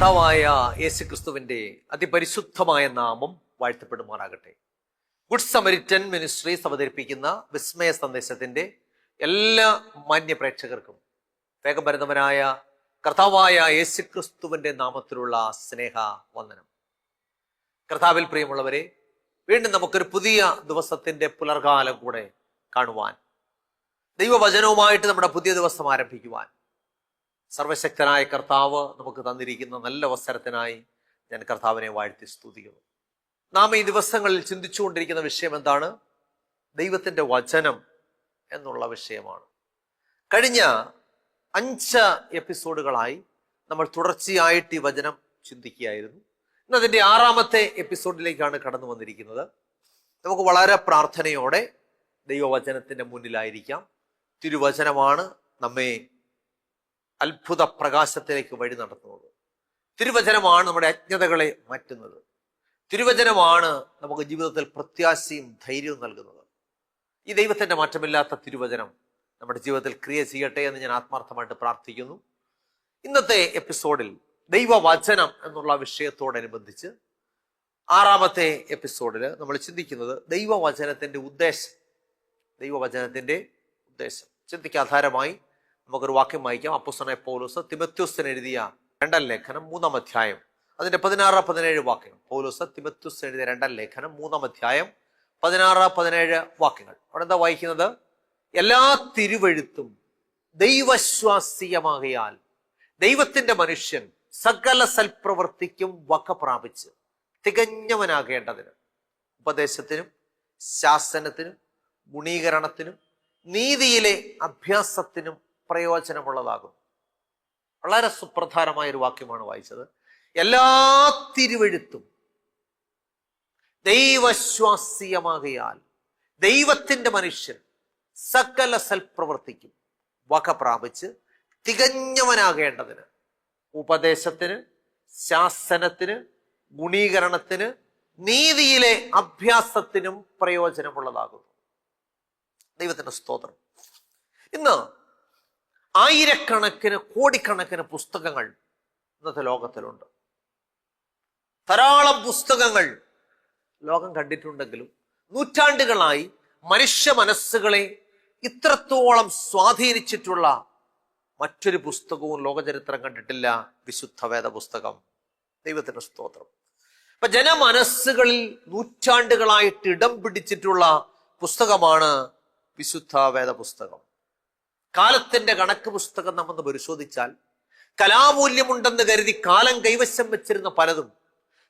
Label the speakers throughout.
Speaker 1: കർത്താവായ യേശുക്രിസ്തുവിന്റെ അതിപരിശുദ്ധമായ നാമം വാഴ്ത്തപ്പെടുമാറാകട്ടെ. ഗുഡ് സമരിറ്റൻ മിനിസ്ട്രീസ് അവതരിപ്പിക്കുന്ന വിസ്മയ സന്ദേശത്തിന്റെ എല്ലാ മാന്യ പ്രേക്ഷകർക്കും വേഗം വരുന്നവനായ കർത്താവായ യേശുക്രിസ്തുവിന്റെ നാമത്തിലുള്ള സ്നേഹ വന്ദനം. കർത്താവിൽ പ്രിയമുള്ളവരെ, വീണ്ടും നമുക്കൊരു പുതിയ ദിവസത്തിന്റെ പുലർകാലം കൂടെ കാണുവാൻ, ദൈവവചനവുമായിട്ട് നമ്മുടെ പുതിയ ദിവസം ആരംഭിക്കുവാൻ സർവശക്തനായ കർത്താവ് നമുക്ക് തന്നിരിക്കുന്ന നല്ല അവസരത്തിനായി ഞാൻ കർത്താവിനെ വാഴ്ത്തി സ്തുതിക്കുന്നു. നാം ഈ ദിവസങ്ങളിൽ ചിന്തിച്ചുകൊണ്ടിരിക്കുന്ന വിഷയം എന്താണ്? ദൈവത്തിന്റെ വചനം എന്നുള്ള വിഷയമാണ്. കഴിഞ്ഞ 5 എപ്പിസോഡുകളായി നമ്മൾ തുടർച്ചയായിട്ട് ഈ വചനം ചിന്തിക്കുകയായിരുന്നു. ഇന്ന് അതിൻ്റെ 6ാമത്തെ എപ്പിസോഡിലേക്കാണ് കടന്നു വന്നിരിക്കുന്നത്. നമുക്ക് വളരെ പ്രാർത്ഥനയോടെ ദൈവവചനത്തിന്റെ മുന്നിലായിരിക്കാം. തിരുവചനമാണ് നമ്മെ അത്ഭുത പ്രകാശത്തിലേക്ക് വഴി നടത്തുന്നത്. തിരുവചനമാണ് നമ്മുടെ അജ്ഞതകളെ മാറ്റുന്നത്. തിരുവചനമാണ് നമുക്ക് ജീവിതത്തിൽ പ്രത്യാശയും ധൈര്യവും നൽകുന്നത്. ഈ ദൈവത്തിന്റെ മാറ്റമില്ലാത്ത തിരുവചനം നമ്മുടെ ജീവിതത്തിൽ ക്രിയ ചെയ്യട്ടെ എന്ന് ഞാൻ ആത്മാർത്ഥമായിട്ട് പ്രാർത്ഥിക്കുന്നു. ഇന്നത്തെ എപ്പിസോഡിൽ ദൈവവചനം എന്നുള്ള വിഷയത്തോടനുബന്ധിച്ച് 6ാമത്തെ എപ്പിസോഡിൽ നമ്മൾ ചിന്തിക്കുന്നത് ദൈവവചനത്തിന്റെ ഉദ്ദേശം. ദൈവവചനത്തിന്റെ ഉദ്ദേശം ചിന്തയ്ക്ക് നമുക്കൊരു വാക്യം വായിക്കാം. അപ്പോസ്തലനായ പൗലോസ് തിമോഥെയോസിന് എഴുതിയ 2ാം ലേഖനം 3ാം അധ്യായം അതിന്റെ 16-17 വാക്യങ്ങൾ. പൗലോസ് തിമോഥെയോസിന് എഴുതിയ 2ാം ലേഖനം 3ാം അധ്യായം 16-17 വാക്യങ്ങൾ. അവിടെ എന്താ വായിക്കുന്നത്? എല്ലാ തിരുവെഴുത്തും ദൈവശ്വാസീയമാകയാൽ ദൈവത്തിന്റെ മനുഷ്യൻ സകല സൽപ്രവൃത്തിക്കും വക പ്രാപിച്ച് തികഞ്ഞവനാകേണ്ടതിന് ഉപദേശത്തിനും ശാസനത്തിനും ഗുണീകരണത്തിനും നീതിയിലെ അഭ്യാസത്തിനും പ്രയോജനമുള്ളതാകും. വളരെ സുപ്രധാനമായ ഒരു വാക്യമാണ് വായിച്ചത്. എല്ലാ തിരുവെഴുത്തും ദൈവശ്വാസീയമാകയാൽ ദൈവത്തിന്റെ മനുഷ്യൻ സകല സൽപ്രവൃത്തിക്കും വക പ്രാപിച്ച് തികഞ്ഞവനാകേണ്ടതിന് ഉപദേശത്തിന് ശാസനത്തിന് ഗുണീകരണത്തിന് നീതിയിലെ അഭ്യാസത്തിനും പ്രയോജനമുള്ളതാകുന്നു. ദൈവത്തിന്റെ സ്തോത്രം. ഇന്ന് ആയിരക്കണക്കിന് കോടിക്കണക്കിന് പുസ്തകങ്ങൾ ഇന്നത്തെ ലോകത്തിലുണ്ട്. ധാരാളം പുസ്തകങ്ങൾ ലോകം കണ്ടിട്ടുണ്ടെങ്കിലും നൂറ്റാണ്ടുകളായി മനുഷ്യ മനസ്സുകളെ ഇത്രത്തോളം സ്വാധീനിച്ചിട്ടുള്ള മറ്റൊരു പുസ്തകവും ലോകചരിത്രം കണ്ടിട്ടില്ല. വിശുദ്ധ വേദ പുസ്തകം. ദൈവത്തിന്റെ സ്തോത്രം. അപ്പൊ ജനമനസ്സുകളിൽ നൂറ്റാണ്ടുകളായിട്ട് ഇടം പിടിച്ചിട്ടുള്ള പുസ്തകമാണ് വിശുദ്ധ വേദ പുസ്തകം. കാലത്തിന്റെ കണക്ക് പുസ്തകം നമ്മൊന്ന് പരിശോധിച്ചാൽ കലാമൂല്യമുണ്ടെന്ന് കരുതി കാലം കൈവശം വെച്ചിരുന്ന പലതും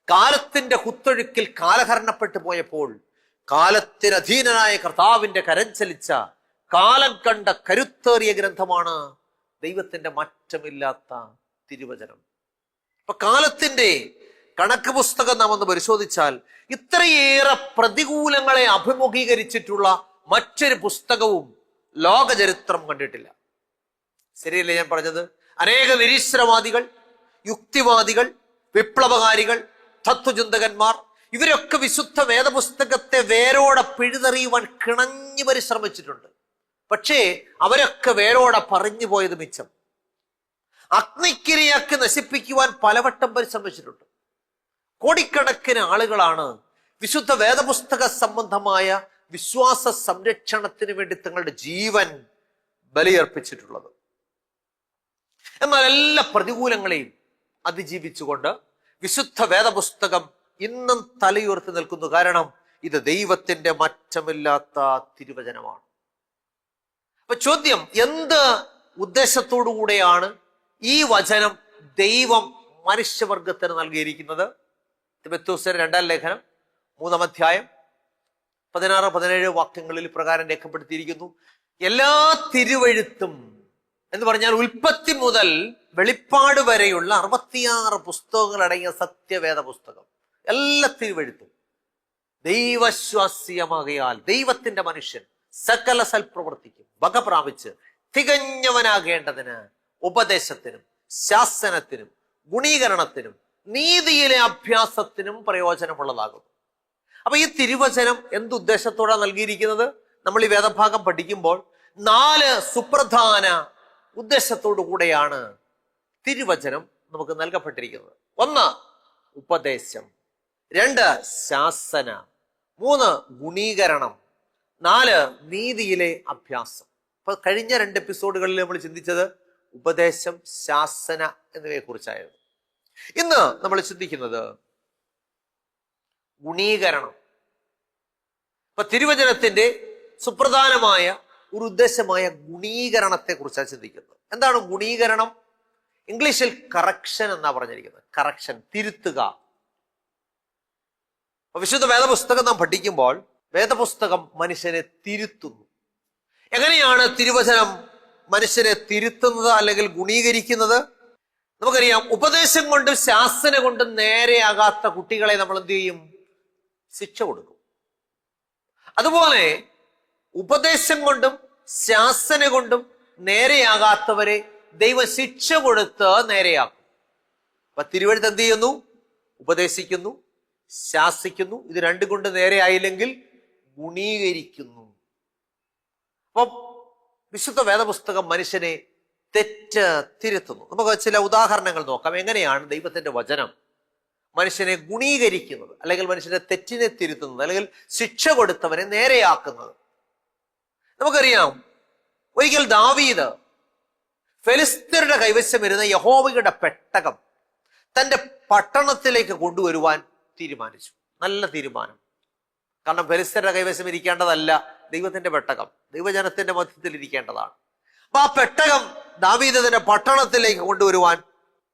Speaker 1: കാലത്തിന്റെ കുത്തൊഴുക്കിൽ കാലഹരണപ്പെട്ടു പോയപ്പോൾ കാലത്തിനധീനനായ കർത്താവിന്റെ കരം ചലിച്ച കാലം കണ്ട കരുത്തേറിയ ഗ്രന്ഥമാണ് ദൈവത്തിന്റെ മാറ്റമില്ലാത്ത തിരുവചനം. അപ്പൊ കാലത്തിന്റെ കണക്ക് പുസ്തകം നാം ഒന്ന് പരിശോധിച്ചാൽ ഇത്രയേറെ പ്രതികൂലങ്ങളെ അഭിമുഖീകരിച്ചിട്ടുള്ള മറ്റൊരു പുസ്തകവും ലോകചരിത്രം കണ്ടിട്ടില്ല. ശരിയല്ലേ ഞാൻ പറഞ്ഞത്? അനേക നിരീശ്വരവാദികൾ, യുക്തിവാദികൾ, വിപ്ലവകാരികൾ, തത്വചിന്തകന്മാർ ഇവരൊക്കെ വിശുദ്ധ വേദപുസ്തകത്തെ വേരോടെ പിഴുതെറിയുവാൻ കിണഞ്ഞു പരിശ്രമിച്ചിട്ടുണ്ട്. പക്ഷേ അവരൊക്കെ വേരോടെ പറഞ്ഞു പോയത് മിച്ചം. അഗ്നിക്കിരയാക്കി നശിപ്പിക്കുവാൻ പലവട്ടം പരിശ്രമിച്ചിട്ടുണ്ട്. കോടിക്കണക്കിന് ആളുകളാണ് വിശുദ്ധ വേദപുസ്തക സംബന്ധമായ വിശ്വാസ സംരക്ഷണത്തിന് വേണ്ടി തങ്ങളുടെ ജീവൻ ബലിയർപ്പിച്ചിട്ടുള്ളത്. എന്നാൽ എല്ലാ പ്രതികൂലങ്ങളെയും അതിജീവിച്ചുകൊണ്ട് വിശുദ്ധ വേദപുസ്തകം ഇന്നും തലയുയർത്തി നിൽക്കുന്നു. കാരണം ഇത് ദൈവത്തിന്റെ മാറ്റമില്ലാത്ത തിരുവചനമാണ്. അപ്പൊ ചോദ്യം, എന്ത് ഉദ്ദേശത്തോടു കൂടെയാണ് ഈ വചനം ദൈവം മനുഷ്യവർഗത്തിന് നൽകിയിരിക്കുന്നത്? തിമോഥെയോസിന്റെ 2ാം ലേഖനം 3ാം അധ്യായം 16-17 വാക്യങ്ങളിൽ പ്രകാരം രേഖപ്പെടുത്തിയിരിക്കുന്നു. എല്ലാ തിരുവെഴുത്തും എന്ന് പറഞ്ഞാൽ ഉൽപ്പത്തി മുതൽ വെളിപ്പാട് വരെയുള്ള 66 പുസ്തകങ്ങൾ അടങ്ങിയ സത്യവേദ പുസ്തകം. എല്ലാ തിരുവെഴുത്തും ദൈവശ്വാസ്യമാകയാൽ ദൈവത്തിന്റെ മനുഷ്യൻ സകല സൽപ്രവൃത്തിക്കും വക പ്രാപിച്ച് തികഞ്ഞവനാകേണ്ടതിന് ഉപദേശത്തിനും ശാസനത്തിനും ഗുണീകരണത്തിനും നീതിയിലെ അഭ്യാസത്തിനും പ്രയോജനമുള്ളതാകും. അപ്പൊ ഈ തിരുവചനം എന്തുദ്ദേശത്തോടാണ് നൽകിയിരിക്കുന്നത്? നമ്മൾ ഈ വേദഭാഗം പഠിക്കുമ്പോൾ 4 സുപ്രധാന ഉദ്ദേശത്തോടു കൂടെയാണ് തിരുവചനം നമുക്ക് നൽകപ്പെട്ടിരിക്കുന്നത്. ഒന്ന് ഉപദേശം, 2 ശാസന, 3 ഗുണീകരണം, 4 നീതിയിലെ അഭ്യാസം. അപ്പൊ കഴിഞ്ഞ 2 എപ്പിസോഡുകളിൽ നമ്മൾ ചിന്തിച്ചത് ഉപദേശം, ശാസന എന്നിവയെ കുറിച്ചായിരുന്നു. ഇന്ന് നമ്മൾ ചിന്തിക്കുന്നത് ഗുണീകരണം. ഇപ്പൊ തിരുവചനത്തിന്റെ സുപ്രധാനമായ ഒരു ഉദ്ദേശമായ ഗുണീകരണത്തെ കുറിച്ചാണ് ചിന്തിക്കുന്നത്. എന്താണ് ഗുണീകരണം? ഇംഗ്ലീഷിൽ കറക്ഷൻ എന്നാ പറഞ്ഞിരിക്കുന്നത്. കറക്ഷൻ, തിരുത്തുക. വിശുദ്ധ വേദപുസ്തകം നാം പഠിക്കുമ്പോൾ വേദപുസ്തകം മനുഷ്യനെ തിരുത്തുന്നു. എങ്ങനെയാണ് തിരുവചനം മനുഷ്യനെ തിരുത്തുന്നത് അല്ലെങ്കിൽ ഗുണീകരിക്കുന്നത്? നമുക്കറിയാം, ഉപദേശം കൊണ്ടും ശാസന കൊണ്ടും നേരെയാകാത്ത കുട്ടികളെ നമ്മൾ എന്ത് ചെയ്യും? ശിക്ഷ കൊടുക്കും. അതുപോലെ ഉപദേശം കൊണ്ടും ശാസന കൊണ്ടും നേരെയാകാത്തവരെ ദൈവം ശിക്ഷ കൊടുത്ത് നേരെയാക്കും. അപ്പൊ തിരുവഴുത്ത് എന്ത് ചെയ്യുന്നു? ഉപദേശിക്കുന്നു, ശാസിക്കുന്നു. ഇത് രണ്ടും കൊണ്ട് നേരെയായില്ലെങ്കിൽ ഗുണീകരിക്കുന്നു. അപ്പം വിശുദ്ധ വേദപുസ്തകം മനുഷ്യനെ തെറ്റ് തിരുത്തുന്നു. നമുക്ക് ചില ഉദാഹരണങ്ങൾ നോക്കാം. എങ്ങനെയാണ് ദൈവത്തിന്റെ വചനം മനുഷ്യനെ ഗുണീകരിക്കുന്നത്, അല്ലെങ്കിൽ മനുഷ്യന്റെ തെറ്റിനെ തിരുത്തുന്നത്, അല്ലെങ്കിൽ ശിക്ഷ കൊടുത്തവനെ നേരെയാക്കുന്നത്? നമുക്കറിയാം, ഒരിക്കൽ ദാവീദ് ഫെലിസ്ത്യരുടെ കൈവശം വരുന്ന യഹോവയുടെ പെട്ടകം തന്റെ പട്ടണത്തിലേക്ക് കൊണ്ടുവരുവാൻ തീരുമാനിച്ചു. നല്ല തീരുമാനം. കാരണം ഫെലിസ്ത്യരുടെ കൈവശം ഇരിക്കേണ്ടതല്ല ദൈവത്തിന്റെ പെട്ടകം, ദൈവജനത്തിന്റെ മധ്യത്തിൽ ഇരിക്കേണ്ടതാണ്. അപ്പൊ ആ പെട്ടകം ദാവീദ് തന്റെ പട്ടണത്തിലേക്ക് കൊണ്ടുവരുവാൻ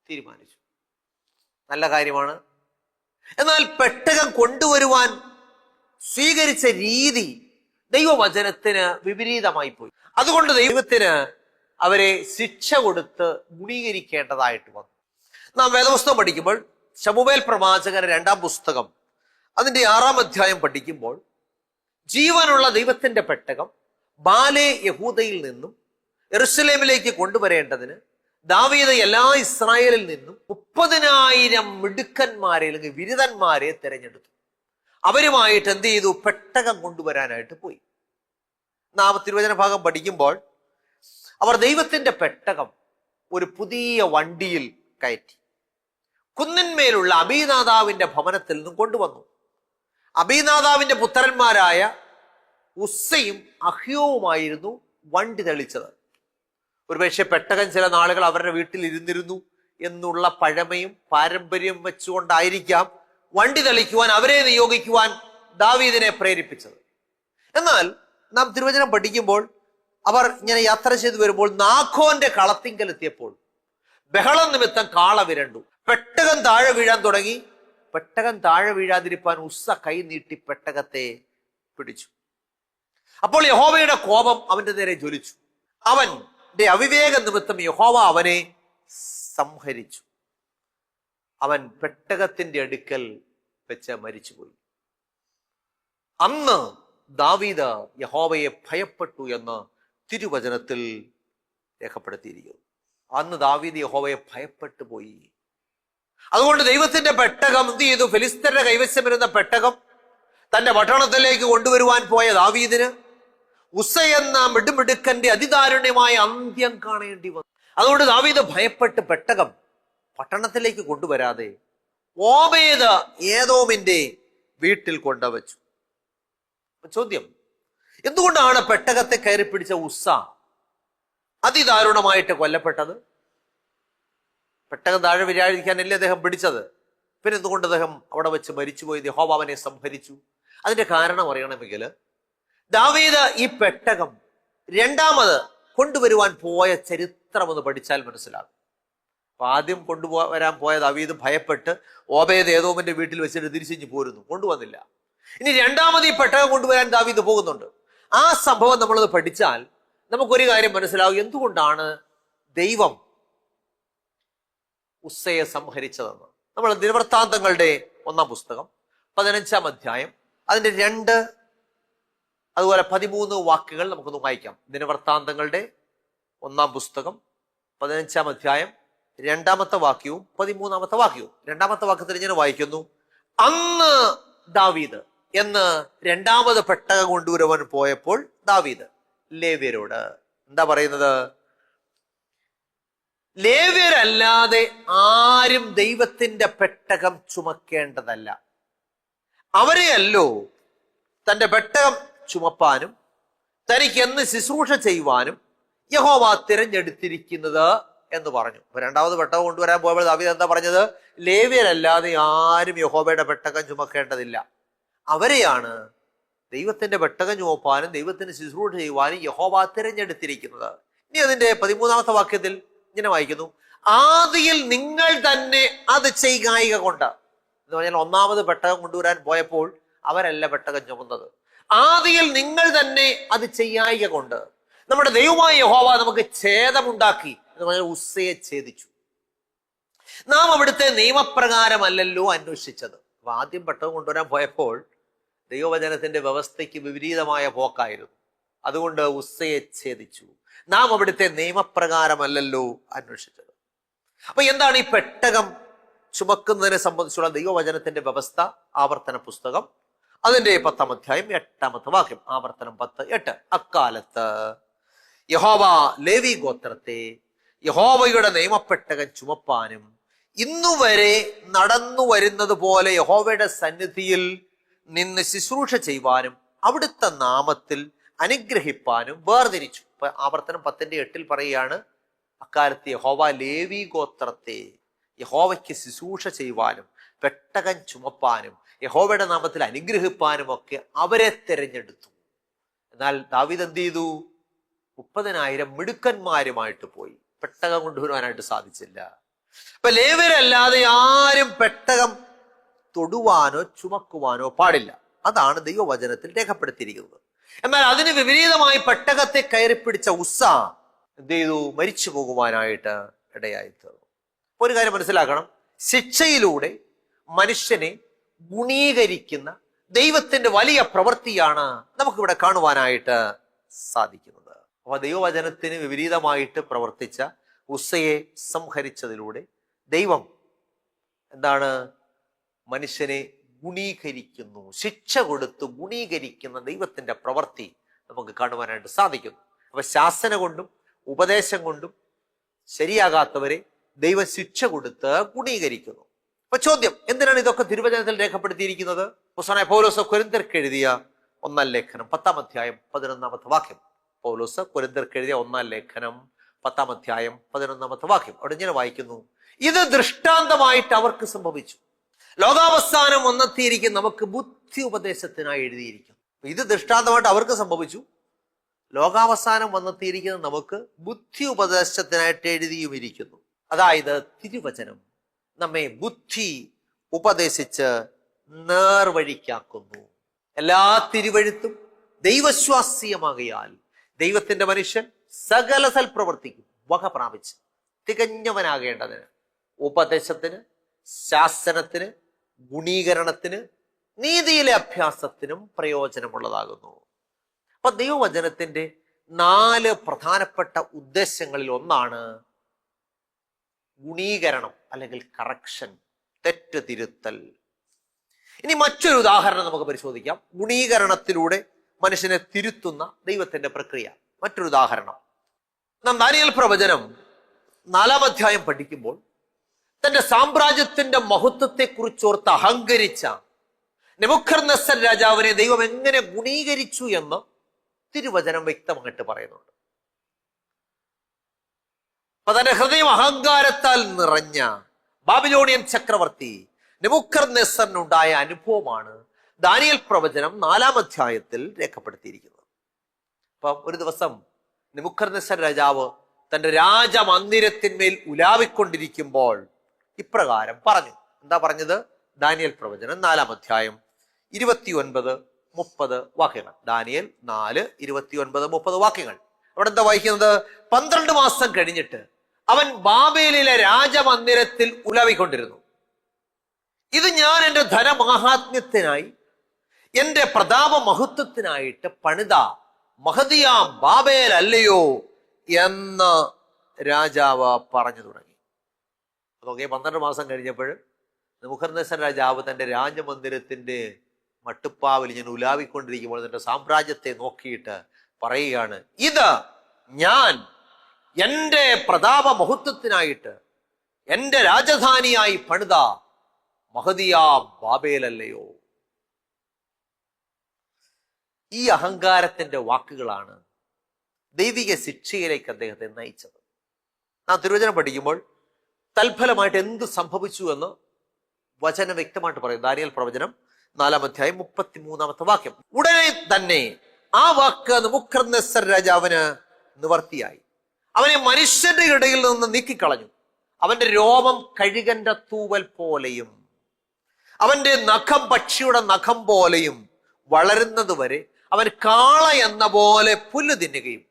Speaker 1: തീരുമാനിച്ചു. നല്ല കാര്യമാണ്. എന്നാൽ പെട്ടകം കൊണ്ടുവരുവാൻ സ്വീകരിച്ച രീതി ദൈവവചനത്തിന് വിപരീതമായി പോയി. അതുകൊണ്ട് ദൈവത്തിന് അവരെ ശിക്ഷ കൊടുത്ത് ഗുണീകരിക്കേണ്ടതായിട്ട് വന്നു. നാം വേദപുസ്തകം പഠിക്കുമ്പോൾ ശമൂവേൽ പ്രവാചകന്റെ 2-ാം പുസ്തകം അതിന്റെ 6-ാം അധ്യായം പഠിക്കുമ്പോൾ ജീവനുള്ള ദൈവത്തിന്റെ പെട്ടകം ബാലെ യഹൂദയിൽ നിന്നും യെരൂശലേമിലേക്ക് കൊണ്ടുവരേണ്ടതിന് ദാവീദ് എല്ലാ ഇസ്രായേലിൽ നിന്നും 30,000 മിടുക്കന്മാരെ അല്ലെങ്കിൽ വിരുദന്മാരെ തെരഞ്ഞെടുത്തു. അവരുമായിട്ട് എന്ത് ചെയ്തു? പെട്ടകം കൊണ്ടുവരാനായിട്ട് പോയി. നാം തിരുവചന ഭാഗം പഠിക്കുമ്പോൾ അവർ ദൈവത്തിന്റെ പെട്ടകം ഒരു പുതിയ വണ്ടിയിൽ കയറ്റി കുന്നിന്മേലുള്ള അബീനാദാവിന്റെ ഭവനത്തിൽ നിന്നും കൊണ്ടുവന്നു. അബീനാദാവിന്റെ പുത്രന്മാരായ ഉസ്സയും അഹ്യോവുമായിരുന്നു വണ്ടി തെളിച്ചത്. ഒരുപക്ഷെ പെട്ടകം ചില നാളുകൾ അവരുടെ വീട്ടിൽ ഇരുന്നിരുന്നു എന്നുള്ള പഴമയും പാരമ്പര്യവും വെച്ചുകൊണ്ടായിരിക്കാം വണ്ടി തെളിക്കുവാൻ അവരെ നിയോഗിക്കുവാൻ ദാവീദിനെ പ്രേരിപ്പിച്ചത്. എന്നാൽ നാം തിരുവചനം പഠിക്കുമ്പോൾ അവർ ഇങ്ങനെ യാത്ര ചെയ്തു വരുമ്പോൾ നാഖോന്റെ കളത്തിങ്കൽ എത്തിയപ്പോൾ ബഹളം നിമിത്തം കാള വിരണ്ടു. പെട്ടകം താഴെ വീഴാൻ തുടങ്ങി. പെട്ടകം താഴെ വീഴാതിരിപ്പാൻ ഉസ്സ കൈ നീട്ടി പെട്ടകത്തെ പിടിച്ചു. അപ്പോൾ യഹോവയുടെ കോപം അവന്റെ നേരെ ജ്വലിച്ചു. അവന്റെ അവിവേക നിമിത്തം യഹോവ അവനെ സംഹരിച്ചു. അവൻ പെട്ടകത്തിന്റെ അടുക്കൽ വെച്ച് മരിച്ചുപോയി. അന്ന് ദാവീദ് യഹോവയെ ഭയപ്പെട്ടു എന്ന് തിരുവചനത്തിൽ രേഖപ്പെടുത്തിയിരിക്കുന്നു. അന്ന് ദാവീദ് യഹോവയെ ഭയപ്പെട്ടു പോയി. അതുകൊണ്ട് ദൈവത്തിന്റെ പെട്ടകം എന്ത് ചെയ്തു? ഫെലിസ്ത്യരുടെ കൈവശം വരുന്ന പെട്ടകം തന്റെ പട്ടണത്തിലേക്ക് കൊണ്ടുവരുവാൻ പോയ ദാവീദിന് ഉസ്സ എന്ന മിടുമിടുക്കന്റെ അതിദാരുണ്യമായ അന്ത്യം കാണേണ്ടി വന്നു. അതുകൊണ്ട് ദാവീദ് ഭയപ്പെട്ട് പെട്ടകം പട്ടണത്തിലേക്ക് കൊണ്ടുവരാതെ ഓബേദ് ഏദോമിന്റെ വീട്ടിൽ കൊണ്ടുവച്ചു. ചോദ്യം, എന്തുകൊണ്ടാണ് പെട്ടകത്തെ കയറി പിടിച്ച ഉസ്സ അതിദാരുണമായിട്ട് കൊല്ലപ്പെട്ടത്? പെട്ടകം താഴെ വിരാഴിക്കാനല്ലേ അദ്ദേഹം പിടിച്ചത്. പിന്നെ എന്തുകൊണ്ട് അദ്ദേഹം അവിടെ വെച്ച് മരിച്ചുപോയത്? യഹോവ അവനെ സംഹരിച്ചു. അതിന്റെ കാരണം അറിയണമെങ്കിൽ ദാവീദ് ഈ പെട്ടകം രണ്ടാമത് കൊണ്ടുവരുവാൻ പോയ ചരിത്രം ഒന്ന് പഠിച്ചാൽ മനസ്സിലാകും. അപ്പൊ ആദ്യം കൊണ്ടുവരാൻ പോയ ദാവീദ് ഭയപ്പെട്ട് ഓബേദ് ഏദോമിന്റെ വീട്ടിൽ വെച്ചിട്ട് തിരിച്ചിഞ്ഞ് പോരുന്നു, കൊണ്ടുവന്നില്ല. ഇനി രണ്ടാമത് ഈ പെട്ടകം കൊണ്ടുവരാൻ ദാവീദ് പോകുന്നുണ്ട്. ആ സംഭവം നമ്മളത് പഠിച്ചാൽ നമുക്കൊരു കാര്യം മനസ്സിലാവും, എന്തുകൊണ്ടാണ് ദൈവം ഉസ്സയെ സംഹരിച്ചതെന്ന്. നമ്മൾ ദിനവൃത്താന്തങ്ങളുടെ 1-ാം പുസ്തകം 15-ാം അധ്യായം അതിന്റെ 2 അതുപോലെ 13 വാക്യങ്ങൾ നമുക്കൊന്ന് വായിക്കാം. ദിനവൃത്താന്തങ്ങളുടെ 1-ാം പുസ്തകം 15-ാം അധ്യായം 2-ാമത്തെ വാക്യവും 13-ാമത്തെ വാക്യവും. 2-ാമത്തെ വാക്യത്തിൽ ഇങ്ങനെ വായിക്കുന്നു, അന്ന് ദാവീദ് എന്ന് രണ്ടാമത് പെട്ടകം കൊണ്ടുവരുവാൻ പോയപ്പോൾ ദാവീദ് ലേവ്യരോട് എന്താ പറയുന്നത്? ലേവ്യരല്ലാതെ ആരും ദൈവത്തിന്റെ പെട്ടകം ചുമക്കേണ്ടതല്ല. അവരെയല്ലോ തന്റെ പെട്ടകം ചുമപ്പാനും തനിക്ക് എന്ന് ശുശ്രൂഷ ചെയ്യുവാനും യഹോവ തിരഞ്ഞെടുത്തിരിക്കുന്നത് എന്ന് പറഞ്ഞു. അപ്പൊ രണ്ടാമത് പെട്ടകം കൊണ്ടുവരാൻ പോയപ്പോൾ ദാവീദ് എന്താ പറഞ്ഞത്? ലേവ്യരല്ലാതെ ആരും യഹോവയുടെ പെട്ടകം ചുമക്കേണ്ടതില്ല. അവരെയാണ് ദൈവത്തിന്റെ പെട്ടകം ചുമപ്പാനും ദൈവത്തിന് ശുശ്രൂഷ ചെയ്യുവാനും യഹോവ തിരഞ്ഞെടുത്തിരിക്കുന്നത്. ഇനി അതിന്റെ 13-ാമത്തെ വാക്യത്തിൽ ഇങ്ങനെ വായിക്കുന്നു, ആദിയിൽ നിങ്ങൾ തന്നെ അത് ചെയ്യുക കൊണ്ട്. എന്ന് പറഞ്ഞാൽ ഒന്നാമത് പെട്ടകം കൊണ്ടുവരാൻ പോയപ്പോൾ അവരല്ല പെട്ടകം ചുമന്നത്. ആദിയിൽ നിങ്ങൾ തന്നെ അത് ചെയ്യായിക കൊണ്ട് നമ്മുടെ ദൈവമായ യഹോവ നമുക്ക് ഛേദമുണ്ടാക്കി എന്ന് പറഞ്ഞാൽ ഉസ്സയെ ഛേദിച്ചു. നാം അവിടുത്തെ നിയമപ്രകാരമല്ലല്ലോ അന്വേഷിച്ചത്. അപ്പൊ ആദ്യം പെട്ടകം കൊണ്ടുവരാൻ പോയപ്പോൾ ദൈവവചനത്തിന്റെ വ്യവസ്ഥയ്ക്ക് വിപരീതമായ പോക്കായിരുന്നു. അതുകൊണ്ട് ഉസ്സയെ ഛേദിച്ചു. നാം അവിടുത്തെ നിയമപ്രകാരമല്ലല്ലോ അന്വേഷിച്ചത്. അപ്പൊ എന്താണ് ഈ പെട്ടകം ചുമക്കുന്നതിനെ സംബന്ധിച്ചുള്ള ദൈവവചനത്തിന്റെ വ്യവസ്ഥ? ആവർത്തന പുസ്തകം അതിന്റെ 10-ാം അധ്യായം 8-ാമത്തെ വാക്യം. ആവർത്തനം 10:8. അക്കാലത്ത് യഹോവ ലേവി ഗോത്രത്തെ യഹോവയുടെ നിയമപ്പെട്ടകം ചുമപ്പാനും ഇന്നുവരെ നടന്നു വരുന്നത് പോലെ യഹോവയുടെ സന്നിധിയിൽ നിന്ന് ശുശ്രൂഷ ചെയ്യുവാനും അവിടുത്തെ നാമത്തിൽ അനുഗ്രഹിപ്പാനും വേർതിരിച്ചു. ഇപ്പൊ ആവർത്തനം 10:8 പറയുകയാണ്, അക്കാലത്ത് യഹോവ ലേവി ഗോത്രത്തെ യഹോവയ്ക്ക് ശുശ്രൂഷ ചെയ്യുവാനും പെട്ടകം ചുമപ്പാനും യഹോവയുടെ നാമത്തിൽ അനുഗ്രഹിപ്പാനും ഒക്കെ അവരെ തിരഞ്ഞെടുത്തു. എന്നാൽ ദാവീദ് എന്ത് ചെയ്തു? 30,000 മിടുക്കന്മാരുമായിട്ട് പോയി. പെട്ടകം കൊണ്ടുവരുവാനായിട്ട് സാധിച്ചില്ല. അപ്പൊ ലേവ്യരല്ലാതെ ആരും പെട്ടകം തൊടുവാനോ ചുമക്കുവാനോ പാടില്ല. അതാണ് ദൈവവചനത്തിൽ രേഖപ്പെടുത്തിയിരിക്കുന്നത്. എന്നാൽ അതിന് വിപരീതമായി പെട്ടകത്തെ കയറിപ്പിടിച്ച ഉസ്സ എന്ത് ചെയ്തു? മരിച്ചു പോകുവാനായിട്ട് ഇടയായി തീർന്നു. ഒരു കാര്യം മനസ്സിലാക്കണം, ശിക്ഷയിലൂടെ മനുഷ്യനെ ഗുണീകരിക്കുന്ന ദൈവത്തിന്റെ വലിയ പ്രവൃത്തിയാണ് നമുക്കിവിടെ കാണുവാനായിട്ട് സാധിക്കുന്നത്. അപ്പൊ ദൈവവചനത്തിന് വിപരീതമായിട്ട് പ്രവർത്തിച്ച ഉസ്സയെ സംഹരിച്ചതിലൂടെ ദൈവം എന്താണ്? മനുഷ്യനെ ഗുണീകരിക്കുന്നു. ശിക്ഷ കൊടുത്ത് ഗുണീകരിക്കുന്ന ദൈവത്തിന്റെ പ്രവൃത്തി നമുക്ക് കാണുവാനായിട്ട് സാധിക്കുന്നു. അപ്പൊ ശാസന കൊണ്ടും ഉപദേശം കൊണ്ടും ശരിയാകാത്തവരെ ദൈവം ശിക്ഷ കൊടുത്ത് ഗുണീകരിക്കുന്നു. അപ്പൊ ചോദ്യം, എന്തിനാണ് ഇതൊക്കെ തിരുവചനത്തിൽ രേഖപ്പെടുത്തിയിരിക്കുന്നത്? അപ്പോസ്തലനായ പൗലോസ് കൊരിന്ത്യർക്ക് എഴുതിയ 1-ാം ലേഖനം 10-ാം അധ്യായം 11-ാമത്തെ വാക്യം. പൗലോസ് കൊരിന്ത്യർക്ക് എഴുതിയ 1-ാം ലേഖനം 10-ാം അധ്യായം 11-ാമത്തെ വാക്യം. അവിടെ ഇങ്ങനെ വായിക്കുന്നു, ഇത് ദൃഷ്ടാന്തമായിട്ട് അവർക്ക് സംഭവിച്ചു, ലോകാവസാനം വന്നെത്തിയിരിക്കും നമുക്ക് ബുദ്ധി ഉപദേശത്തിനായി എഴുതിയിരിക്കും. ഇത് ദൃഷ്ടാന്തമായിട്ട് അവർക്ക് സംഭവിച്ചു, ലോകാവസാനം വന്നെത്തിയിരിക്കുന്ന നമുക്ക് ബുദ്ധി ഉപദേശത്തിനായിട്ട് എഴുതിയും ഇരിക്കുന്നു. അതായത് തിരുവചനം നമ്മെ ബുദ്ധി ഉപദേശിച്ച് നേർവഴിക്കാക്കുന്നു. എല്ലാ തിരുവഴുത്തും ദൈവശ്വാസ്യമാകയാൽ ദൈവത്തിന്റെ മനുഷ്യൻ സകല സൽപ്രവർത്തിക്കും വക പ്രാപിച്ച് തികഞ്ഞവനാകേണ്ടതിന് ഉപദേശത്തിന്, ശാസനത്തിന്, ഗുണീകരണത്തിന്, നീതിയിലെ അഭ്യാസത്തിനും പ്രയോജനമുള്ളതാകുന്നു. അപ്പൊ ദൈവവചനത്തിന്റെ 4 പ്രധാനപ്പെട്ട ഉദ്ദേശങ്ങളിൽ ഒന്നാണ് ഗുണീകരണം അല്ലെങ്കിൽ കറക്ഷൻ, തെറ്റ് തിരുത്തൽ. ഇനി മറ്റൊരു ഉദാഹരണം നമുക്ക് പരിശോധിക്കാം. ഗുണീകരണത്തിലൂടെ മനുഷ്യനെ തിരുത്തുന്ന ദൈവത്തിന്റെ പ്രക്രിയ. മറ്റൊരു ഉദാഹരണം, നാം ദാനിയേൽ പ്രവചനം 4-ാം അധ്യായം പഠിക്കുമ്പോൾ തന്റെ സാമ്രാജ്യത്തിന്റെ മഹത്വത്തെ കുറിച്ചോർത്ത് അഹങ്കരിച്ച നെബൂഖദ്നേസർ രാജാവിനെ ദൈവം എങ്ങനെ ഗുണീകരിച്ചു എന്ന് തിരുവചനം വ്യക്തമായിട്ട് പറയുന്നുണ്ട്. അപ്പൊ തന്റെ ഹൃദയം അഹങ്കാരത്താൽ നിറഞ്ഞ ബാബിലോണിയൻ ചക്രവർത്തി നെബൂഖദ്നേസറിനുണ്ടായ അനുഭവമാണ് ദാനിയേൽ പ്രവചനം 4-ാം അധ്യായത്തിൽ രേഖപ്പെടുത്തിയിരിക്കുന്നത്. അപ്പൊ ഒരു ദിവസം നെബൂഖദ്നേസർ രാജാവ് തന്റെ രാജമന്ദിരത്തിന്മേൽ ഉലാവിക്കൊണ്ടിരിക്കുമ്പോൾ ഇപ്രകാരം പറഞ്ഞു. എന്താ പറഞ്ഞത്? ദാനിയേൽ പ്രവചനം 4-ാം അധ്യായം 29-30 വാക്യങ്ങൾ. ദാനിയേൽ 4:29-30 വാക്യങ്ങൾ. അവിടെ എന്താ വായിക്കുന്നത്? 12 മാസം കഴിഞ്ഞിട്ട് അവൻ ബാബേലിലെ രാജമന്ദിരത്തിൽ ഉലാവിക്കൊണ്ടിരുന്നു. ഇത് ഞാൻ എൻ്റെ ധനമാഹാത്മ്യത്തിനായി, എൻ്റെ പ്രതാപ മഹത്വത്തിനായിട്ട് പണിത മഹതിയാം ബാബേൽ അല്ലയോ എന്ന് രാജാവ് പറഞ്ഞു തുടങ്ങി. അതൊക്കെ 12 മാസം കഴിഞ്ഞപ്പോൾ നെബൂഖദ്നേസർ രാജാവ് തന്റെ രാജമന്ദിരത്തിന്റെ മട്ടുപ്പാവിൽ ഞാൻ ഉലാവിക്കൊണ്ടിരിക്കുമ്പോൾ തന്റെ സാമ്രാജ്യത്തെ നോക്കിയിട്ട് പറയുകയാണ്, ഇത് ഞാൻ എന്റെ പ്രതാപ മഹത്വത്തിനായിട്ട് എന്റെ രാജധാനിയായി പണിത മഹദിയ ബാബേലല്ലയോ. ഈ അഹങ്കാരത്തിന്റെ വാക്കുകളാണ് ദൈവിക ശിക്ഷയിലേക്ക് അദ്ദേഹത്തെ നയിച്ചത്. നാം തിരുവചനം പഠിക്കുമ്പോൾ തൽഫലമായിട്ട് എന്ത് സംഭവിച്ചു എന്ന് വചനം വ്യക്തമായിട്ട് പറയും. ദാനിയേൽ പ്രവചനം 4-ാം അധ്യായം 33-ാമത്തെ വാക്യം. ഉടനെ തന്നെ ആ വാക്ക് നെബൂഖദ്നേസർ രാജാവിന് നിവർത്തിയായി. അവനെ മനുഷ്യന്റെ ഇടയിൽ നിന്ന് നീക്കിക്കളഞ്ഞു. അവന്റെ രോമം കഴുകന്റെ തൂവൽ പോലെയും അവന്റെ നഖം പക്ഷിയുടെ നഖം പോലെയും വളരുന്നത് വരെ അവൻ കാള എന്ന പോലെ പുല്ല് തിന്നുകയും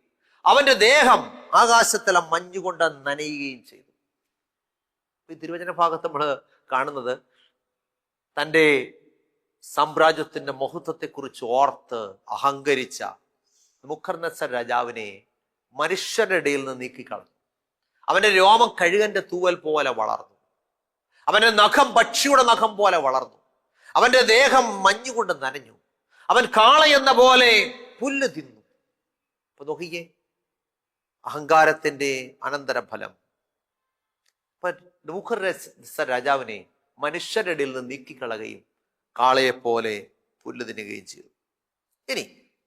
Speaker 1: അവന്റെ ദേഹം ആകാശത്തിലെ മഞ്ഞുകൊണ്ട് നനയുകയും ചെയ്തു. ഈ തിരുവചന ഭാഗത്ത് നമ്മൾ കാണുന്നത് തൻ്റെ സാമ്രാജ്യത്തിന്റെ മഹത്വത്തെക്കുറിച്ച് ഓർത്ത് അഹങ്കരിച്ച നെബൂഖദ്നേസർ രാജാവിനെ മനുഷ്യരുടെ ഇടയിൽ നിന്ന് നീക്കിക്കളഞ്ഞു. അവന്റെ രോമം കഴുകന്റെ തൂവൽ പോലെ വളർന്നു. അവന്റെ നഖം പക്ഷിയുടെ നഖം പോലെ വളർന്നു. അവന്റെ ദേഹം മഞ്ഞുകൊണ്ട് നനഞ്ഞു. അവൻ കാള എന്ന പോലെ പുല്ല് തിന്നു. അപ്പൊ നോക്കിയേ, അഹങ്കാരത്തിന്റെ അനന്തരഫലം. നെബൂഖദ്നേസർ രാജാവിനെ മനുഷ്യരുടെ ഇടയിൽ നിന്ന് നീക്കിക്കളയുകയും കാളയെപ്പോലെ പുല്ല് തിന്നുകയും ചെയ്തു.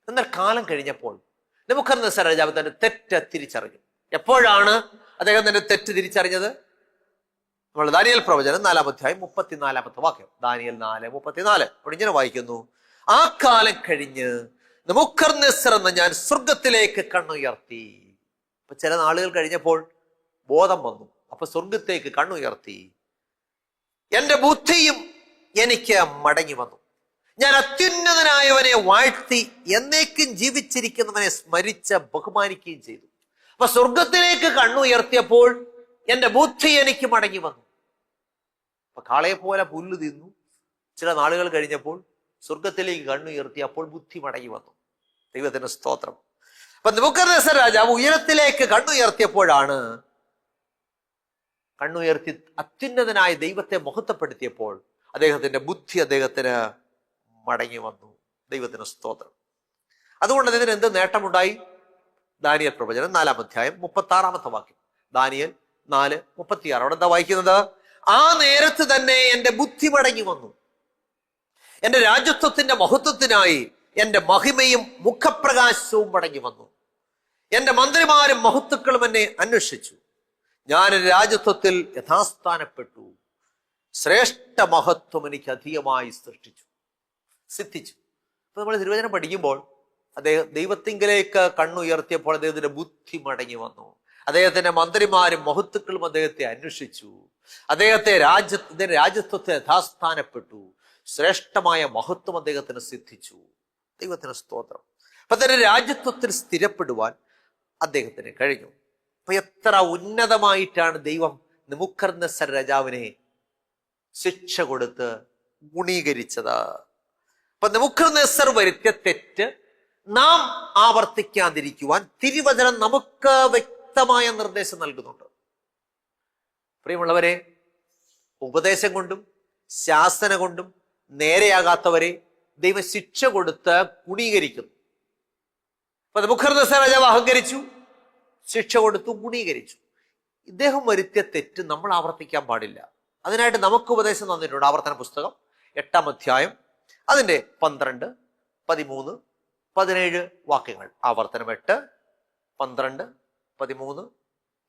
Speaker 1: എന്നാൽ കാലം കഴിഞ്ഞപ്പോൾ നെബൂഖദ്നേസർ രാജാവ് തന്റെ തെറ്റ് തിരിച്ചറിഞ്ഞു. എപ്പോഴാണ് അദ്ദേഹം തന്റെ തെറ്റ് തിരിച്ചറിഞ്ഞത്? നമ്മൾ ദാനിയേൽ പ്രവചനം 4-ാം അധ്യായം 34-ാമത്തെ വാക്യം. ദാനിയേൽ 4:34 ഇങ്ങനെ വായിക്കുന്നു. ആ കാലം കഴിഞ്ഞ് നെബൂഖദ്നേസർ എന്ന ഞാൻ സ്വർഗത്തിലേക്ക് കണ്ണുയർത്തി. അപ്പൊ ചില നാളുകൾ കഴിഞ്ഞപ്പോൾ ബോധം വന്നു. അപ്പൊ സ്വർഗത്തേക്ക് കണ്ണുയർത്തി. എന്റെ ബുദ്ധിയും എനിക്ക് മടങ്ങി വന്നു. ഞാൻ അത്യുന്നതനായവനെ വാഴ്ത്തി എന്നേക്കും ജീവിച്ചിരിക്കുന്നവനെ സ്മരിച്ച് ബഹുമാനിക്കുകയും ചെയ്തു. അപ്പൊ സ്വർഗത്തിലേക്ക് കണ്ണുയർത്തിയപ്പോൾ എന്റെ ബുദ്ധി എനിക്ക് മടങ്ങി വന്നു. അപ്പൊ കാളയെ പോലെ പുല്ല് തിന്നു. ചില നാളുകൾ കഴിഞ്ഞപ്പോൾ സ്വർഗത്തിലേക്ക് കണ്ണുയർത്തിയപ്പോൾ ബുദ്ധി മടങ്ങി വന്നു. ദൈവത്തിന് സ്തോത്രം. അപ്പൊ നെബൂഖദ്നേസർ രാജാവ് ഉയരത്തിലേക്ക് കണ്ണുയർത്തിയപ്പോഴാണ് കണ്ണുയർത്തി അത്യുന്നതനായ ദൈവത്തെ മഹത്വപ്പെടുത്തിയപ്പോൾ അദ്ദേഹത്തിന്റെ ബുദ്ധി അദ്ദേഹത്തിന് മടങ്ങി വന്നു. ദൈവത്തിന് സ്തോത്രം. അതുകൊണ്ട് അതിന് എന്ത് നേട്ടമുണ്ടായി? ദാനിയേൽ പ്രവചനം 4-ാം അധ്യായം 36-ാമത്തെ വാക്യം. ദാനിയേൽ 4:36 അവിടെ എന്താ വായിക്കുന്നത്? ആ നേരത്ത് തന്നെ എന്റെ ബുദ്ധി മടങ്ങി വന്നു. എന്റെ രാജ്യത്വത്തിന്റെ മഹത്വത്തിനായി എന്റെ മഹിമയും മുഖപ്രകാശവും മടങ്ങി വന്നു. എന്റെ മന്ത്രിമാരും മഹത്തുക്കളും എന്നെ അന്വേഷിച്ചു. ഞാൻ രാജ്യത്വത്തിൽ യഥാസ്ഥാനപ്പെട്ടു. ശ്രേഷ്ഠ മഹത്വം എനിക്ക് അധികമായി സിദ്ധിച്ചു. അപ്പൊ നമ്മൾ തിരുവചനം പഠിക്കുമ്പോൾ അദ്ദേഹം ദൈവത്തിങ്കലേക്ക് കണ്ണുയർത്തിയപ്പോൾ അദ്ദേഹത്തിന്റെ ബുദ്ധി മടങ്ങി വന്നു. അദ്ദേഹത്തിന്റെ മന്ത്രിമാരും മഹത്തുക്കളും അദ്ദേഹത്തെ അന്വേഷിച്ചു. അദ്ദേഹത്തെ രാജ്യത്വത്തെ യഥാസ്ഥാനപ്പെട്ടു. ശ്രേഷ്ഠമായ മഹത്വം അദ്ദേഹത്തിന് സിദ്ധിച്ചു. ദൈവത്തിന് സ്തോത്രം. അപ്പൊ തന്നെ രാജ്യത്വത്തിൽ സ്ഥിരപ്പെടുവാൻ അദ്ദേഹത്തിന് കഴിഞ്ഞു. അപ്പൊ എത്ര ഉന്നതമായിട്ടാണ് ദൈവം നെബൂഖദ്നേസർ രാജാവിനെ ശിക്ഷ കൊടുത്ത് ഗുണീകരിച്ചത്. അപ്പൊ നെബൂഖദ്നേസർ വരുത്തിയ തെറ്റ് നാം ആവർത്തിക്കാതിരിക്കുവാൻ തിരുവചനം നമുക്ക് വ്യക്തമായ നിർദ്ദേശം നൽകുന്നുണ്ട്. പ്രിയമുള്ളവരെ, ഉപദേശം കൊണ്ടും ശാസന കൊണ്ടും നേരെയാകാത്തവരെ ദൈവം ശിക്ഷ കൊടുത്ത് ഗുണീകരിക്കുന്നു. അപ്പൊ നെബൂഖദ്നേസർ രാജാവ് അഹങ്കരിച്ചു, ശിക്ഷ കൊടുത്തു, ഗുണീകരിച്ചു. ഇദ്ദേഹം വരുത്തിയ തെറ്റ് നമ്മൾ ആവർത്തിക്കാൻ പാടില്ല. അതിനായിട്ട് നമുക്ക് ഉപദേശം തന്നിട്ടുണ്ട്. ആവർത്തന പുസ്തകം 8-ാം അധ്യായം അതിന്റെ 12, 13, 17 വാക്യങ്ങൾ. ആവർത്തനം 8, 12, 13,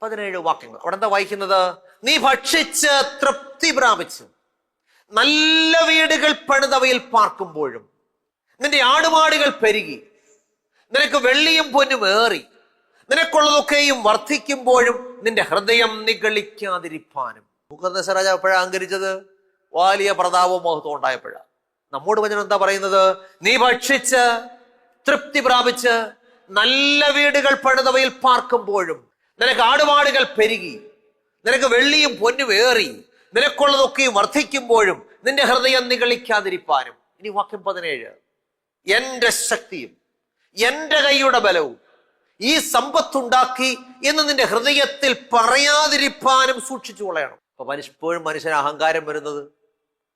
Speaker 1: 17 വാക്യങ്ങൾ. അവിടെ എന്താ വായിക്കുന്നത്? നീ ഭക്ഷിച്ച് തൃപ്തി പ്രാപിച്ചു നല്ല വീടുകൾ പണിതവയിൽ പാർക്കുമ്പോഴും നിന്റെ ആടുമാടുകൾ പെരുകി നിനക്ക് വെള്ളിയും പൊന്നും ഏറി നിനക്കുള്ളതൊക്കെയും വർദ്ധിക്കുമ്പോഴും നിന്റെ ഹൃദയം നിഗളിക്കാതിരിപ്പാനും. നെബൂഖദ്നേസർ രാജാവ് എപ്പോഴാണ് അഹങ്കരിച്ചത്? വലിയ പ്രതാപവും മഹത്വം ഉണ്ടായപ്പോഴാണ്. നമ്മോട് വചനം എന്താ പറയുന്നത്? നീ ഭക്ഷിച്ച് തൃപ്തി പ്രാപിച്ച് നല്ല വീടുകൾ പണിതവയിൽ പാർക്കുമ്പോഴും നിനക്ക് ആടുമാടുകൾ പെരുകി നിനക്ക് വെള്ളിയും പൊന്നും ഏറി നിനക്കുള്ളതൊക്കെയും വർദ്ധിക്കുമ്പോഴും നിന്റെ ഹൃദയം നിഗളിക്കാതിരിപ്പാനും. ഇനി വാക്യം 17, എന്റെ ശക്തിയും എന്റെ കൈയുടെ ബലവും ഈ സമ്പത്തുണ്ടാക്കി എന്ന് നിന്റെ ഹൃദയത്തിൽ പറയാതിരിപ്പാനും സൂക്ഷിച്ചു കൊള്ളണം. അപ്പൊ എപ്പോഴും മനുഷ്യന് അഹങ്കാരം വരുന്നത്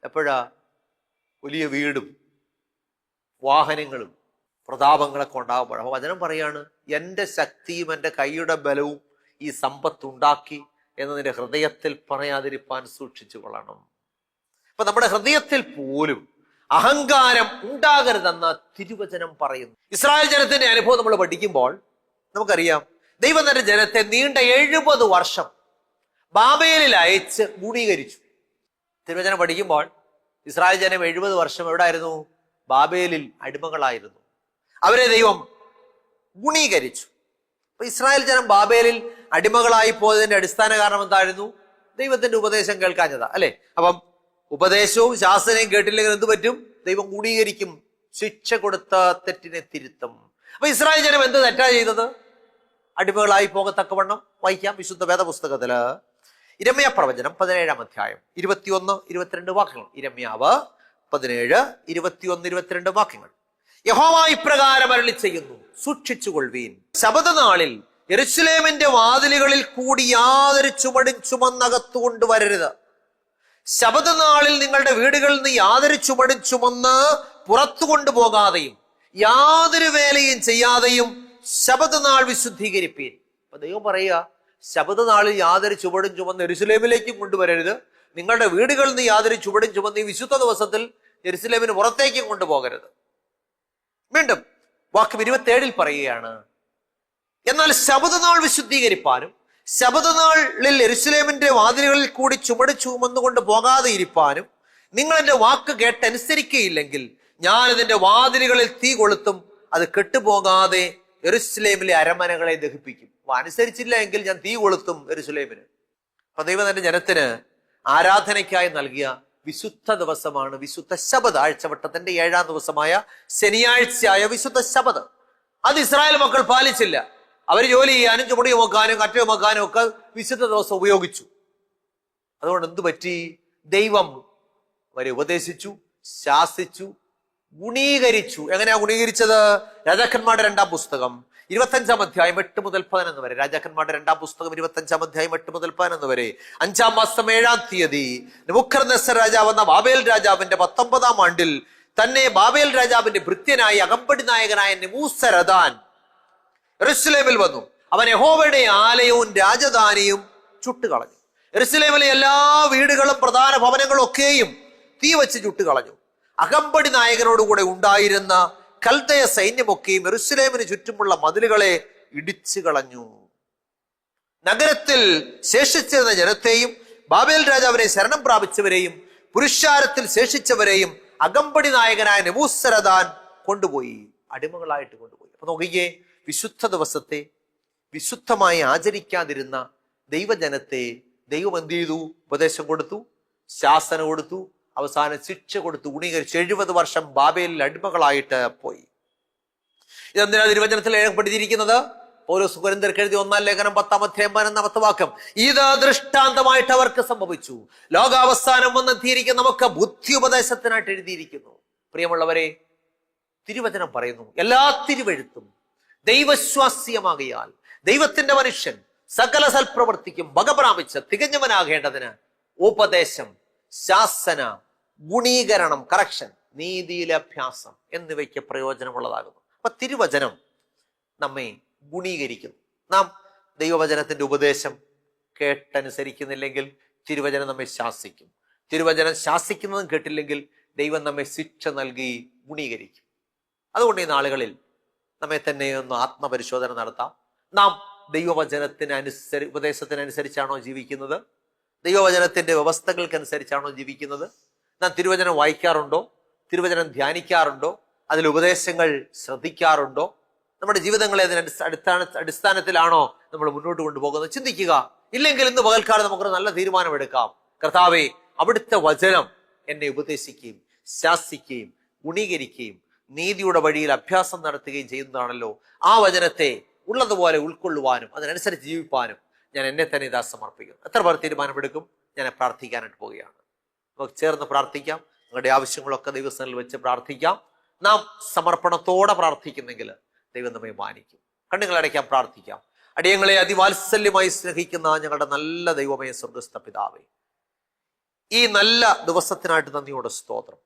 Speaker 1: എപ്പോഴാ? വലിയ വീടും വാഹനങ്ങളും പ്രതാപങ്ങളൊക്കെ ഉണ്ടാകുമ്പോഴാണ്. അപ്പൊ വചനം പറയാണ്, എന്റെ ശക്തിയും എന്റെ കൈയുടെ ബലവും ഈ സമ്പത്തുണ്ടാക്കി എന്ന് നിന്റെ ഹൃദയത്തിൽ പറയാതിരിപ്പാൻ സൂക്ഷിച്ചു കൊള്ളണം. അപ്പൊ നമ്മുടെ ഹൃദയത്തിൽ പോലും അഹങ്കാരം ഉണ്ടാകരുതെന്ന് തിരുവചനം പറയുന്നു. ഇസ്രായേൽ ജനത്തിന്റെ അനുഭവം നമ്മൾ പഠിക്കുമ്പോൾ നമുക്കറിയാം, ദൈവം തന്റെ ജനത്തെ നീണ്ട 70 വർഷം ബാബേലിൽ അയച്ച് ഗുണീകരിച്ചു. തിരുവചനം പഠിക്കുമ്പോൾ ഇസ്രായേൽ ജനം 70 വർഷം എവിടായിരുന്നു? ബാബേലിൽ അടിമകളായിരുന്നു. അവരെ ദൈവം ഗുണീകരിച്ചു. അപ്പൊ ഇസ്രായേൽ ജനം ബാബേലിൽ അടിമകളായി പോയതിന്റെ അടിസ്ഥാന കാരണം എന്തായിരുന്നു? ദൈവത്തിന്റെ ഉപദേശം കേൾക്കാഞ്ഞതാ, അല്ലെ? അപ്പം ഉപദേശവും ശാസനയും കേട്ടില്ലെങ്കിൽ എന്ത് പറ്റും? ദൈവം ഗുണീകരിക്കും, ശിക്ഷ കൊടുത്ത തെറ്റിനെ തിരുത്തും. അപ്പൊ ഇസ്രായേൽ ജനം എന്ത് തെറ്റാ ചെയ്തത്? അടിമകളായി പോകത്തക്കവണ്ണം വായിക്കാം വിശുദ്ധ വേദപുസ്തകത്തില് ഇരമ്യാ പ്രവചനം 17-ാം അധ്യായം 21, 22 വാക്യങ്ങൾ. ഇരമ്യാവ് 17, 21, 22 വാക്യങ്ങൾ. യഹോവ ഇപ്രകാരം അരുളി ചെയ്യുന്നു, സൂക്ഷിച്ചുകൊള്ളുവീൻ, ശബത നാളിൽ യെരൂശലേമിന്റെ വാതിലുകളിൽ കൂടി യാതൊരു ചുമടും ചുമന്നകത്തു കൊണ്ടുവരരുത്. ശബത നാളിൽ നിങ്ങളുടെ വീടുകളിൽ നിന്ന് യാതൊരു ചുമടും ചുമന്ന് പുറത്തു കൊണ്ടുപോകാതെയും യാതൊരു വേലയും ചെയ്യാതെയും ശബത നാൾ വിശുദ്ധീകരിപ്പീൻ. അപ്പൊ ദൈവം പറയുക, ശബത നാളിൽ യാതൊരു ചുവടും ചുമന്ന് യെരൂശലേമിലേക്കും കൊണ്ടുവരരുത്. നിങ്ങളുടെ വീടുകളിൽ നിന്ന് യാതൊരു ചുവടും ചുമന്ന് ഈ വിശുദ്ധ ദിവസത്തിൽ യെരൂശലേമിന് പുറത്തേക്കും കൊണ്ടുപോകരുത്. വീണ്ടും വാക്യം 27 പറയുകയാണ്, എന്നാൽ ശബത നാൾ വിശുദ്ധീകരിപ്പാനും ശബത നാളിൽ യെരൂശലേമിന്റെ വാതിലുകളിൽ കൂടി ചുമട് ചുമന്നുകൊണ്ട് പോകാതെ ഇരിപ്പാനും നിങ്ങൾ എന്റെ വാക്ക് കേട്ടനുസരിക്കുകയില്ലെങ്കിൽ ഞാൻ ഇതിന്റെ വാതിലുകളിൽ തീ കൊളുത്തും, അത് കെട്ടുപോകാതെ യെരൂശലേമിലെ അരമനകളെ ദഹിപ്പിക്കും. അപ്പൊ അനുസരിച്ചില്ല എങ്കിൽ ഞാൻ തീ കൊളുത്തും യെരൂശലേമിന്. അപ്പൊ ദൈവം തന്റെ ജനത്തിന് ആരാധനയ്ക്കായി നൽകിയ വിശുദ്ധ ദിവസമാണ് വിശുദ്ധ ശബത്. ആഴ്ചവട്ടത്തിന്റെ 7-ാം ദിവസമായ ശനിയാഴ്ചയായ വിശുദ്ധ ശബത്. അത് ഇസ്രായേൽ മക്കൾ പാലിച്ചില്ല. അവർ ജോലി ചെയ്യാനും ചുമടി ചുമക്കാനും കറ്റ ചുമക്കാനും ഒക്കെ വിശുദ്ധ ദിവസം ഉപയോഗിച്ചു. അതുകൊണ്ട് എന്തു പറ്റി? ദൈവം അവരെ ഉപദേശിച്ചു, ശാസിച്ചു, ഗുണീകരിച്ചു. എങ്ങനെയാ ഗുണീകരിച്ചത്? രാജാക്കന്മാരുടെ 2-ാം പുസ്തകം 25-ാം അധ്യായം 8 മുതൽ 11 വരെ. രാജാക്കന്മാരുടെ 2-ാം പുസ്തകം 25-ാം അധ്യായം 8 മുതൽ 11 വരെ. 5-ാം മാസം 7-ാം തീയതി നെബൂഖദ്നേസർ രാജാവ് എന്ന ബാബേൽ രാജാവിന്റെ 19-ാം ആണ്ടിൽ തന്നെ ബാബേൽ രാജാവിന്റെ ഭൃത്യനായി അകമ്പടി നായകനായ നെബൂസരദാൻ യെരൂശലേമിൽ വന്നു. അവൻ യഹോവയുടെ ആലയവും രാജധാനിയും ചുട്ടുകളഞ്ഞു. യെരൂശലേമിലെ എല്ലാ വീടുകളും പ്രധാന ഭവനങ്ങളും ഒക്കെയും തീ വെച്ച് ചുട്ടുകളഞ്ഞു. അകമ്പടി നായകനോടുകൂടെ ഉണ്ടായിരുന്ന കൽദയ സൈന്യമൊക്കെയും യെരൂശലേമിന് ചുറ്റുമുള്ള മതിലുകളെ ഇടിച്ചു കളഞ്ഞു. നഗരത്തിൽ ശേഷിച്ചിരുന്ന ജനത്തെയും ബാബേൽ രാജാവിനെ ശരണം പ്രാപിച്ചവരെയും പുരുഷാരത്തിൽ ശേഷിച്ചവരെയും അകമ്പടി നായകനായ നെബൂസരദാൻ കൊണ്ടുപോയി, അടിമകളായിട്ട് കൊണ്ടുപോയി. അപ്പൊ നോക്കിയേ, വിശുദ്ധ ദിവസത്തെ വിശുദ്ധമായി ആചരിക്കാതിരുന്ന ദൈവജനത്തെ ദൈവം എന്ത് ചെയ്തു? ഉപദേശം കൊടുത്തു, ശാസന കൊടുത്തു, അവസാനം ശിക്ഷ കൊടുത്തു, ഗുണീകരിച്ചു. 70 വർഷം ബാബേലിൽ അടിമകളായിട്ട് പോയി. ഇതെന്തിനാ തിരുവചനത്തിൽ രേഖപ്പെടുത്തിയിരിക്കുന്നത്? പൗലോസ് കൊരിന്ത്യർക്ക് എഴുതിയ 1-ാം ലേഖനം 10-ാം അധ്യായം 11-ാമത്തെ വാക്യം, ഇത് ദൃഷ്ടാന്തമായിട്ട് അവർക്ക് സംഭവിച്ചു, ലോകാവസാനം വന്നെത്തിയിരിക്കുന്ന നമുക്ക് ബുദ്ധി ഉപദേശത്തിനായിട്ട് എഴുതിയിരിക്കുന്നു. പ്രിയമുള്ളവരെ, തിരുവചനം പറയുന്നു, എല്ലാ തിരുവെഴുത്തും ദൈവശ്വാസ്യമാകിയാൽ ദൈവത്തിന്റെ മനുഷ്യൻ സകല സൽപ്രവർത്തിക്കും വക പ്രാപിച്ച് തികഞ്ഞവനാകേണ്ടതിന് ഉപദേശം, ശാസന, ഗുണീകരണം, കറക്ഷൻ, നീതിയിലെ അഭ്യാസം എന്നിവയ്ക്ക് പ്രയോജനമുള്ളതാകുന്നു. അപ്പൊ തിരുവചനം നമ്മെ ഗുണീകരിക്കുന്നു. നാം ദൈവവചനത്തിന്റെ ഉപദേശം കേട്ടനുസരിക്കുന്നില്ലെങ്കിൽ തിരുവചനം നമ്മെ ശാസിക്കും. തിരുവചനം ശാസിക്കുന്നതും കേട്ടില്ലെങ്കിൽ ദൈവം നമ്മെ ശിക്ഷ നൽകി ഗുണീകരിക്കും. അതുകൊണ്ട് ഈ നാളുകളിൽ നമ്മെ തന്നെ ഒന്ന് ആത്മപരിശോധന നടത്താം. നാം ഉപദേശത്തിനനുസരിച്ചാണോ ജീവിക്കുന്നത്? ദൈവവചനത്തിന്റെ വ്യവസ്ഥകൾക്കനുസരിച്ചാണോ ജീവിക്കുന്നത്? നാം തിരുവചനം വായിക്കാറുണ്ടോ? തിരുവചനം ധ്യാനിക്കാറുണ്ടോ? അതിൽ ഉപദേശങ്ങൾ ശ്രദ്ധിക്കാറുണ്ടോ? നമ്മുടെ ജീവിതങ്ങളെ അടിസ്ഥാനത്തിലാണോ നമ്മൾ മുന്നോട്ട് കൊണ്ടുപോകുന്നത്? ചിന്തിക്കുക. ഇല്ലെങ്കിൽ ഇന്ന് പകൽക്കാലം നമുക്കൊരു നല്ല തീരുമാനമെടുക്കാം. കർത്താവേ, അവിടുത്തെ വചനം എന്നെ ഉപദേശിക്കുകയും ശാസിക്കുകയും ഗുണീകരിക്കുകയും നീതിയുടെ വഴിയിൽ അഭ്യാസം നടത്തുകയും ചെയ്യുന്നതാണല്ലോ. ആ വചനത്തെ ഉള്ളതുപോലെ ഉൾക്കൊള്ളുവാനും അതിനനുസരിച്ച് ജീവിപ്പാനും ഞാൻ എന്നെ തന്നെ ഇതാ സമർപ്പിക്കുന്നു. എത്ര പേർ തീരുമാനമെടുക്കും? ഞാൻ പ്രാർത്ഥിക്കാനായിട്ട് പോവുകയാണ്. നമുക്ക് ചേർന്ന് പ്രാർത്ഥിക്കാം. നിങ്ങളുടെ ആവശ്യങ്ങളൊക്കെ ദൈവസ്ഥനിൽ വെച്ച് പ്രാർത്ഥിക്കാം. നാം സമർപ്പണത്തോടെ പ്രാർത്ഥിക്കുന്നെങ്കിൽ ദൈവം നമ്മെ മാനിക്കും. കണ്ണുകളടയ്ക്കാം, പ്രാർത്ഥിക്കാം. അടിയങ്ങളെ അതിവാത്സല്യമായി സ്നേഹിക്കുന്ന ഞങ്ങളുടെ നല്ല ദൈവമേ, സ്വർഗ്ഗസ്ഥ പിതാവേ, ഈ നല്ല ദിവസത്തിനായിട്ട് നന്ദിയോടെ സ്തോത്രം.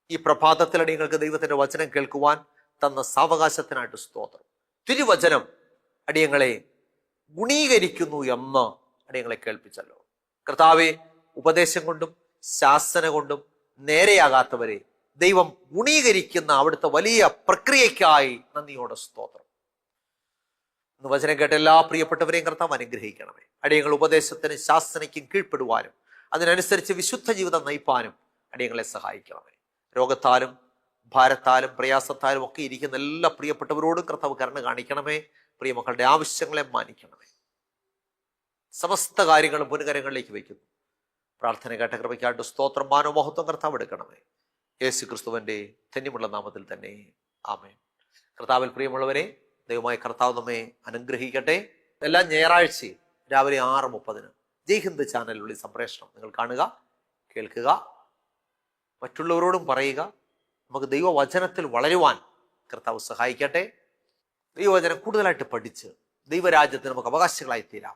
Speaker 1: ഈ പ്രഭാതത്തിൽ അടിയങ്ങൾക്ക് ദൈവത്തിന്റെ വചനം കേൾക്കുവാൻ തന്ന സാവകാശത്തിനായിട്ട് സ്തോത്രം. തിരുവചനം അടിയങ്ങളെ ഗുണീകരിക്കുന്നു എന്ന് അടിയങ്ങളെ കേൾപ്പിച്ചല്ലോ. കർത്താവെ, ഉപദേശം കൊണ്ടും ശാസന കൊണ്ടും നേരെയാകാത്തവരെ ദൈവം ഗുണീകരിക്കുന്ന അവിടുത്തെ വലിയ പ്രക്രിയയ്ക്കായി നന്ദിയോടെ സ്തോത്രം. ഇന്ന് വചനം കേട്ട എല്ലാ പ്രിയപ്പെട്ടവരെയും കർത്താവ് അനുഗ്രഹിക്കണമേ. അടിയങ്ങൾ ഉപദേശത്തിനും ശാസനയ്ക്കും കീഴ്പ്പെടുവാനും അതിനനുസരിച്ച് വിശുദ്ധ ജീവിതം നയിപ്പാനും അടിയങ്ങളെ സഹായിക്കണമേ. രോഗത്താലും ഭാരത്താലും പ്രയാസത്താലും ഒക്കെ ഇരിക്കുന്ന എല്ലാ പ്രിയപ്പെട്ടവരോടും കർത്താവ് കരുണ കാണിക്കണമേ. പ്രിയമക്കളുടെ ആവശ്യങ്ങളെ മാനിക്കണമേ. സമസ്ത കാര്യങ്ങളും മുൻകരങ്ങളിലേക്ക് വയ്ക്കുന്നു. പ്രാർത്ഥന കേട്ട കൃപയ്ക്കായിട്ട് സ്തോത്രം, മാനവമഹത്വം കർത്താവ് എടുക്കണമേ. യേശു ക്രിസ്തുവിന്റെ ധന്യമുള്ള നാമത്തിൽ തന്നെ ആമേൻ. കർത്താവിൽ പ്രിയമുള്ളവരെ, ദൈവമായ കർത്താവ് നമ്മെ അനുഗ്രഹിക്കട്ടെ. എല്ലാ ഞായറാഴ്ചയും രാവിലെ 6:30 ജയ് ഹിന്ദ് ചാനലിലുള്ള സംപ്രേഷണം നിങ്ങൾ കാണുക, കേൾക്കുക, മറ്റുള്ളവരോടും പറയുക. നമുക്ക് ദൈവവചനത്തിൽ വളരുവാൻ കർത്താവ് സഹായിക്കട്ടെ. ദൈവവചനം കൂടുതലായിട്ട് പഠിച്ച് ദൈവരാജ്യത്തിന് നമുക്ക് അവകാശികളായി തീരാം.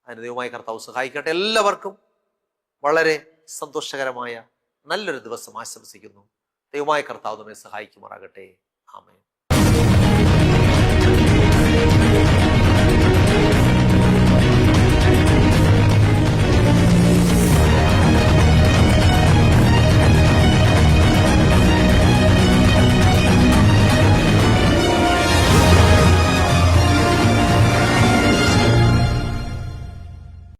Speaker 1: അതിന് ദൈവമായ കർത്താവ് സഹായിക്കട്ടെ. എല്ലാവർക്കും വളരെ സന്തോഷകരമായ നല്ലൊരു ദിവസം ആശംസിക്കുന്നു. ദൈവമായ കർത്താവ് നമ്മെ സഹായിക്കുമാറാകട്ടെ. ആമേൻ.